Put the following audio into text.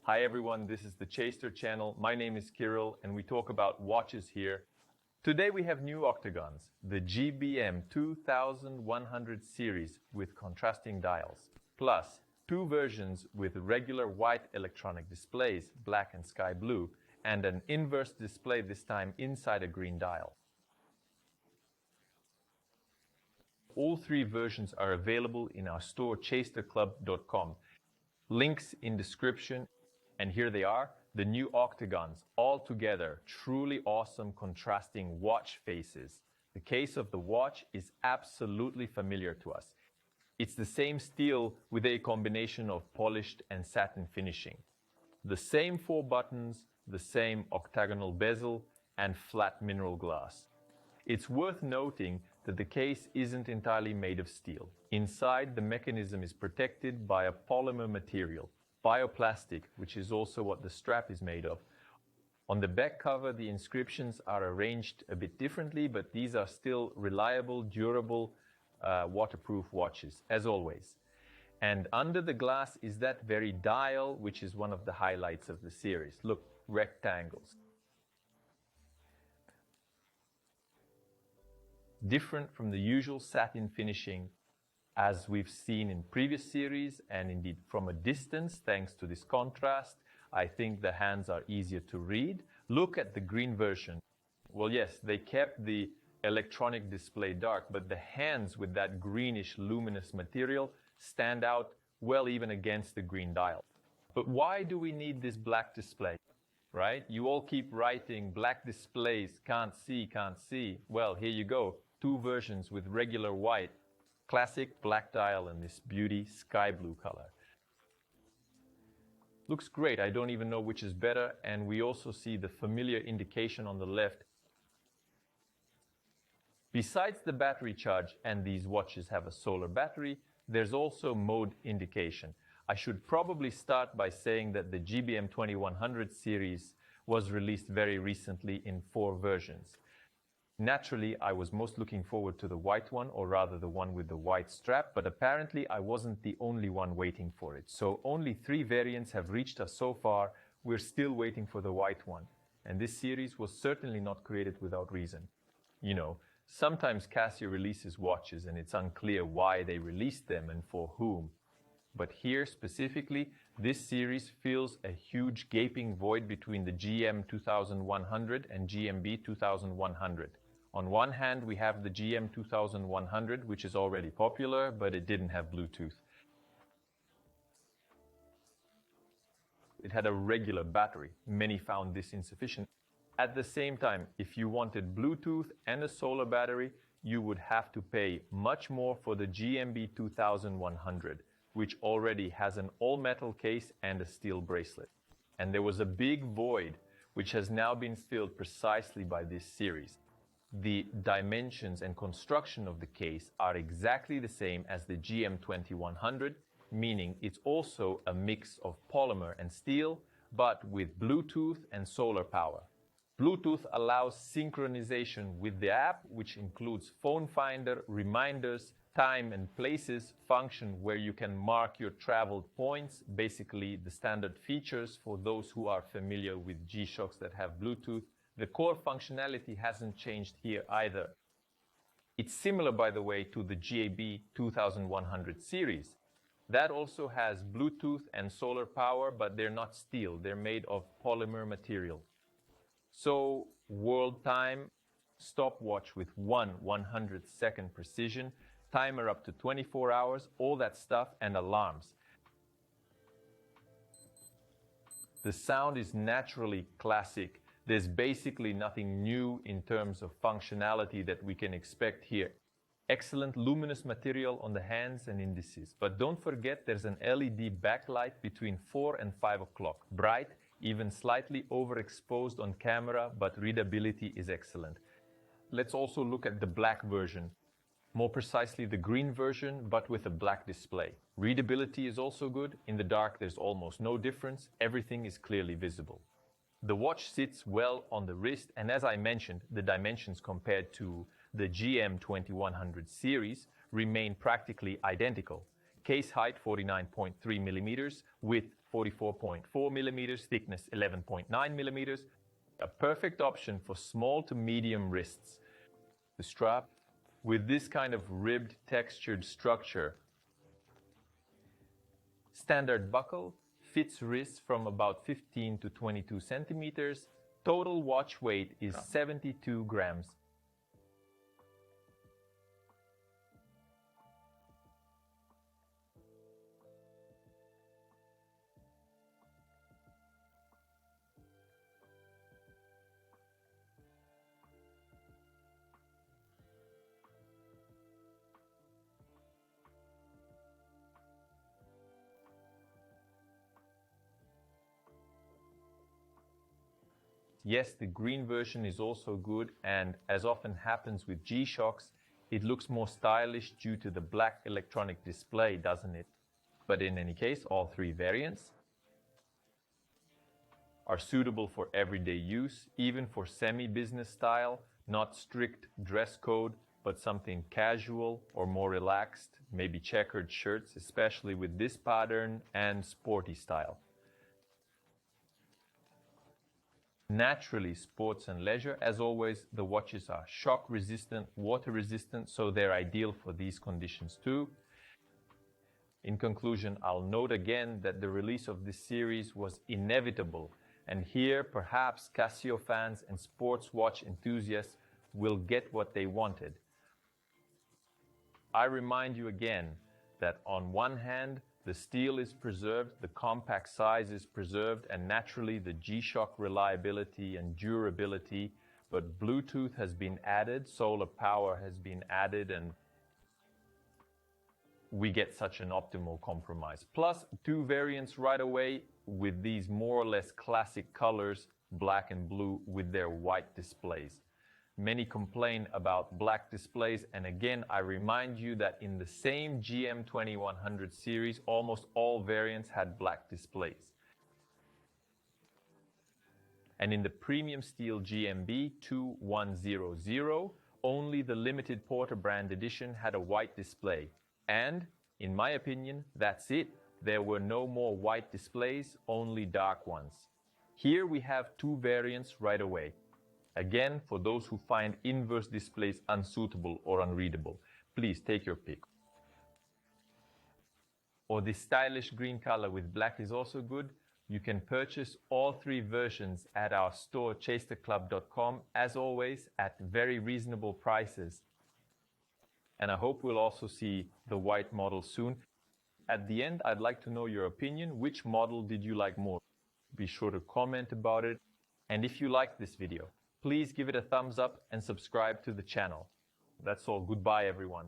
Hi everyone, this is the Chaser channel. My name is Kirill and we talk about watches here. Today we have new Octagons, the GBM-2100 series with contrasting dials, plus two versions with regular white electronic displays, black and sky blue, and an inverse display this time inside a green dial. All three versions are available in our store chasterclub.com. Links in description. And here they are, the new Octagons, all together, truly awesome contrasting watch faces. The case of the watch is absolutely familiar to us. It's the same steel with a combination of polished and satin finishing. The same 4 buttons, the same octagonal bezel, and flat mineral glass. It's worth noting that the case isn't entirely made of steel. Inside, the mechanism is protected by a polymer material, bioplastic, which is also what the strap is made of. On the back cover, the inscriptions are arranged a bit differently, but these are still reliable, durable, waterproof watches, as always. And under the glass is that very dial, which is one of the highlights of the series. Look, rectangles. Different from the usual satin finishing, as we've seen in previous series, and indeed from a distance, thanks to this contrast, I think the hands are easier to read. Look at the green version. Well, yes, they kept the electronic display dark, but the hands with that greenish luminous material stand out well even against the green dial. But why do we need this black display, right? You all keep writing black displays, can't see, can't see. Well, here you go, 2 versions with regular white. Classic black dial in this beauty sky blue color. Looks great, I don't even know which is better, and we also see the familiar indication on the left. Besides the battery charge, and these watches have a solar battery, there's also mode indication. I should probably start by saying that the GBM-2100 series was released very recently in 4 versions. Naturally, I was most looking forward to the white one, or rather the one with the white strap, but apparently I wasn't the only one waiting for it. So only 3 variants have reached us so far. We're still waiting for the white one. And this series was certainly not created without reason. You know, sometimes Casio releases watches and it's unclear why they released them and for whom. But here specifically, this series fills a huge gaping void between the GM-2100 and GMB-2100. On one hand, we have the GM-2100, which is already popular, but it didn't have Bluetooth. It had a regular battery. Many found this insufficient. At the same time, if you wanted Bluetooth and a solar battery, you would have to pay much more for the GMB-2100, which already has an all-metal case and a steel bracelet. And there was a big void, which has now been filled precisely by this series. The dimensions and construction of the case are exactly the same as the GM-2100, meaning it's also a mix of polymer and steel, but with Bluetooth and solar power. Bluetooth allows synchronization with the app, which includes phone finder, reminders, time and places function where you can mark your traveled points, basically the standard features for those who are familiar with G-Shocks that have Bluetooth. The core functionality hasn't changed here either. It's similar, by the way, to the GMB-2100 series. That also has Bluetooth and solar power, but they're not steel. They're made of polymer material. So, world time, stopwatch with 1/100th precision, timer up to 24 hours, all that stuff, and alarms. The sound is naturally classic. There's basically nothing new in terms of functionality that we can expect here. Excellent luminous material on the hands and indices. But don't forget there's an LED backlight between 4 and 5 o'clock. Bright, even slightly overexposed on camera, but readability is excellent. Let's also look at the black version. More precisely the green version, but with a black display. Readability is also good. In the dark there's almost no difference. Everything is clearly visible. The watch sits well on the wrist, and as I mentioned, the dimensions compared to the GM-2100 series remain practically identical. Case height 49.3 millimeters with 44.4 millimeters, thickness 11.9 millimeters. A perfect option for small to medium wrists. The strap, with this kind of ribbed textured structure, standard buckle, fits wrists from about 15 to 22 centimeters. Total watch weight is 72 grams. Yes, the green version is also good, and as often happens with G-Shocks, it looks more stylish due to the black electronic display, doesn't it? But in any case, all three variants are suitable for everyday use, even for semi-business style, not strict dress code, but something casual or more relaxed, maybe checkered shirts, especially with this pattern, and sporty style. Naturally, sports and leisure, as always, the watches are shock resistant, water resistant, so they're ideal for these conditions too. In conclusion, I'll note again that the release of this series was inevitable, and here perhaps Casio fans and sports watch enthusiasts will get what they wanted. I remind you again that on one hand, the steel is preserved, the compact size is preserved, and naturally the G-Shock reliability and durability, but Bluetooth has been added, solar power has been added, and we get such an optimal compromise. Plus, two variants right away with these more or less classic colors, black and blue, with their white displays. Many complain about black displays, and again, I remind you that in the same GM-2100 series, almost all variants had black displays. And in the premium steel GMB-2100, only the limited Porter brand edition had a white display. And, in my opinion, that's it. There were no more white displays, only dark ones. Here we have two variants right away. Again, for those who find inverse displays unsuitable or unreadable, please take your pick. Or this stylish green color with black is also good. You can purchase all three versions at our store chasterclub.com, as always, at very reasonable prices. And I hope we'll also see the white model soon. At the end, I'd like to know your opinion. Which model did you like more? Be sure to comment about it. And if you liked this video, please give it a thumbs up and subscribe to the channel. That's all. Goodbye, everyone.